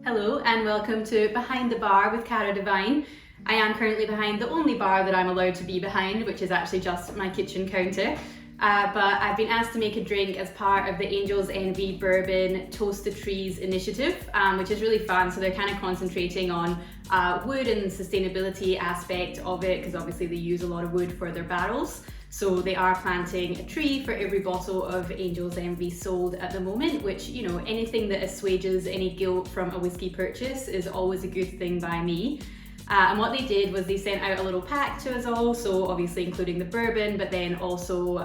Hello and welcome to Behind the Bar with Cara Divine. I am currently behind the only bar that I'm allowed to be behind, which is actually just my kitchen counter. But I've been asked to make a drink as part of the Angels Envy Bourbon Toast the Trees initiative, which is really fun. So they're kind of concentrating on wood and sustainability aspect of it, because obviously they use a lot of wood for their barrels. So they are planting a tree for every bottle of Angel's Envy sold at the moment, which, you know, anything that assuages any guilt from a whiskey purchase is always a good thing by me. And what they did was they sent out a little pack to us all, so obviously including the bourbon, but then also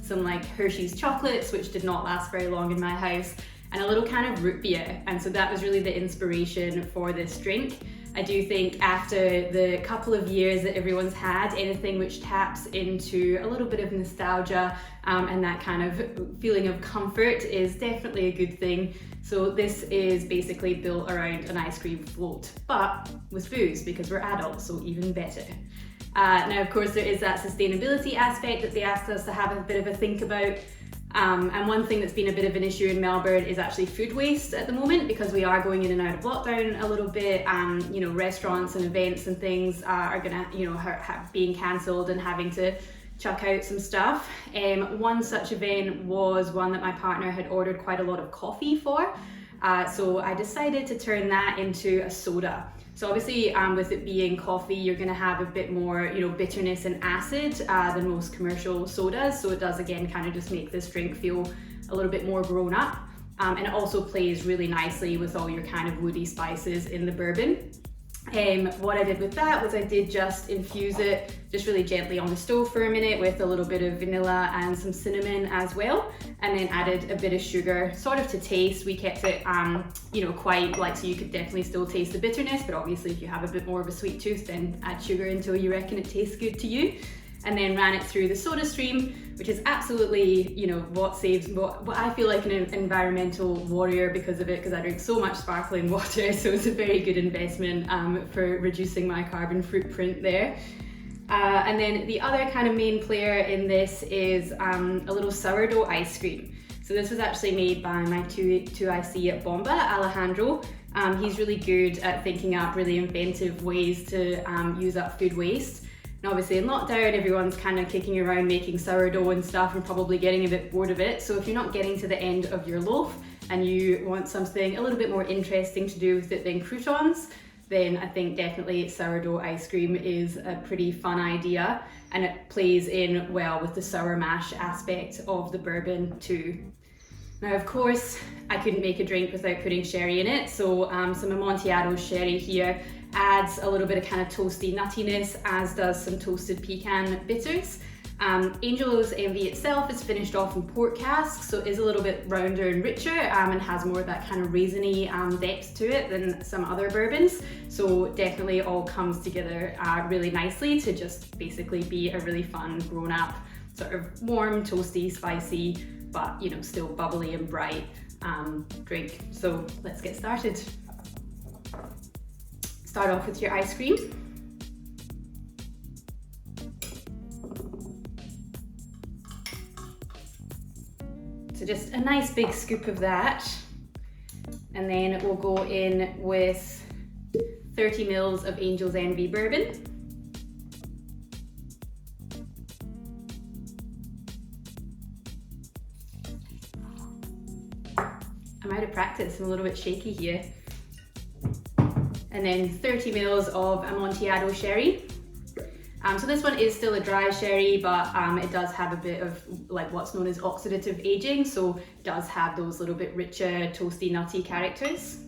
some like Hershey's chocolates, which did not last very long in my house, and a little can of root beer. And so that was really the inspiration for this drink. I do think after the couple of years that everyone's had, anything which taps into a little bit of nostalgia and that kind of feeling of comfort is definitely a good thing. So this is basically built around an ice cream float, but with booze, because we're adults, so even better. Now, of course, there is that sustainability aspect that they asked us to have a bit of a think about. And one thing that's been a bit of an issue in Melbourne is actually food waste at the moment, because we are going in and out of lockdown a little bit. You know, restaurants and events and things are gonna, you know, being cancelled and having to chuck out some stuff. One such event was one that my partner had ordered quite a lot of coffee for. So I decided to turn that into a soda. So obviously with it being coffee, you're gonna have a bit more, you know, bitterness and acid than most commercial sodas. So it does again kind of just make this drink feel a little bit more grown up. And it also plays really nicely with all your kind of woody spices in the bourbon. What I did with that was I did just infuse it just really gently on the stove for a minute with a little bit of vanilla and some cinnamon as well, and then added a bit of sugar sort of to taste. We kept it you know, quite light, so you could definitely still taste the bitterness, but obviously if you have a bit more of a sweet tooth, then add sugar until you reckon it tastes good to you. And then ran it through the soda stream, which is absolutely, you know, what I feel like an environmental warrior because of it, because I drink so much sparkling water, so it's a very good investment for reducing my carbon footprint there. And then the other kind of main player in this is a little sourdough ice cream. So this was actually made by my 2IC at Bomba, Alejandro. He's really good at thinking up really inventive ways to use up food waste. And obviously in lockdown, everyone's kind of kicking around making sourdough and stuff and probably getting a bit bored of it. So if you're not getting to the end of your loaf and you want something a little bit more interesting to do with it than croutons, then I think definitely sourdough ice cream is a pretty fun idea, and it plays in well with the sour mash aspect of the bourbon too. Now, of course, I couldn't make a drink without putting sherry in it, so some amontillado sherry here adds a little bit of kind of toasty nuttiness, as does some toasted pecan bitters. Angel's Envy itself is finished off in port casks, so it is a little bit rounder and richer and has more of that kind of raisiny depth to it than some other bourbons. So definitely all comes together really nicely to just basically be a really fun, grown-up, sort of warm, toasty, spicy, but you know, still bubbly and bright drink. So let's get started. Start off with your ice cream. So just a nice big scoop of that. And then we'll go in with 30 mils of Angel's Envy bourbon. I'm out of practice, I'm a little bit shaky here. And then 30 mils of amontillado sherry. So this one is still a dry sherry, but it does have a bit of like what's known as oxidative aging, so it does have those little bit richer, toasty, nutty characters.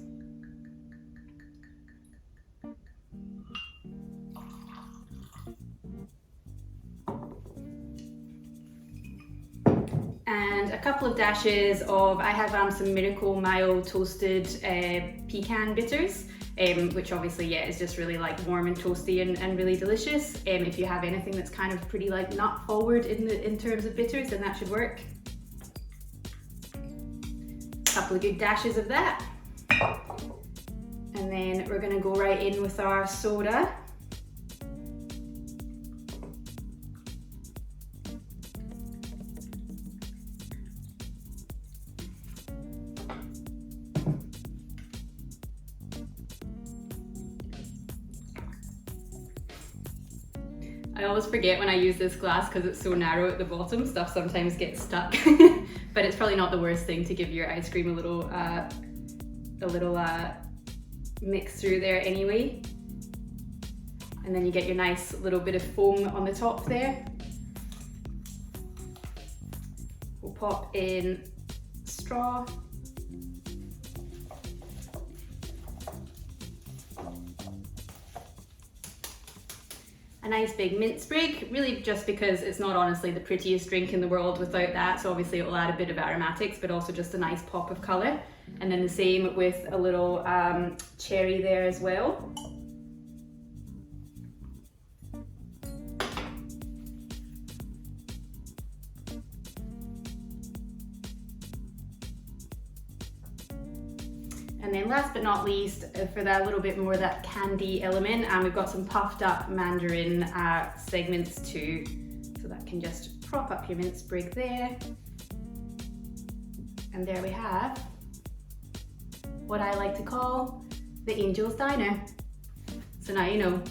And a couple of dashes of, I have some Miracle mild toasted pecan bitters. Which obviously, yeah, is just really like warm and toasty and really delicious. If you have anything that's kind of pretty like nut forward in terms of bitters, then that should work. A couple of good dashes of that. And then we're gonna go right in with our soda. I always forget when I use this glass because it's so narrow at the bottom, stuff sometimes gets stuck. But it's probably not the worst thing to give your ice cream a little mix through there anyway. And then you get your nice little bit of foam on the top there. We'll pop in straw. A nice big mint sprig, really just because it's not honestly the prettiest drink in the world without that, so obviously it will add a bit of aromatics, but also just a nice pop of colour. And then the same with a little cherry there as well. And then last but not least, for that little bit more that candy element, we've got some puffed up mandarin segments too. So that can just prop up your mint sprig there. And there we have what I like to call the Angel's Diner. So now you know.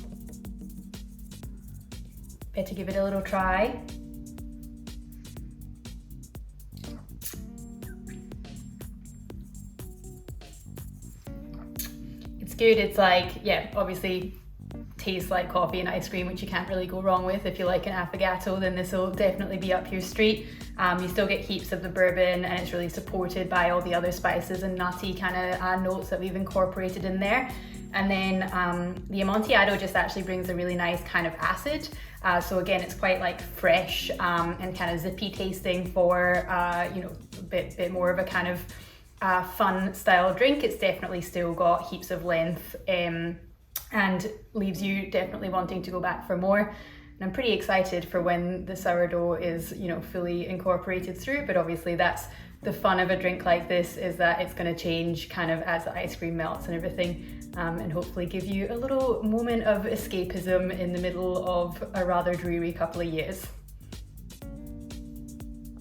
Better give it a little try. Good. It's like, yeah, obviously tastes like coffee and ice cream, which you can't really go wrong with. If you like an affogato, then this will definitely be up your street. You still get heaps of the bourbon, and it's really supported by all the other spices and nutty kind of notes that we've incorporated in there. And then the amontillado just actually brings a really nice kind of acid. So again, it's quite like fresh and kind of zippy tasting for, you know, a bit more of a kind of fun style drink. It's definitely still got heaps of length and leaves you definitely wanting to go back for more. And I'm pretty excited for when the sourdough is, you know, fully incorporated through, but obviously that's the fun of a drink like this, is that it's going to change kind of as the ice cream melts and everything, and hopefully give you a little moment of escapism in the middle of a rather dreary couple of years.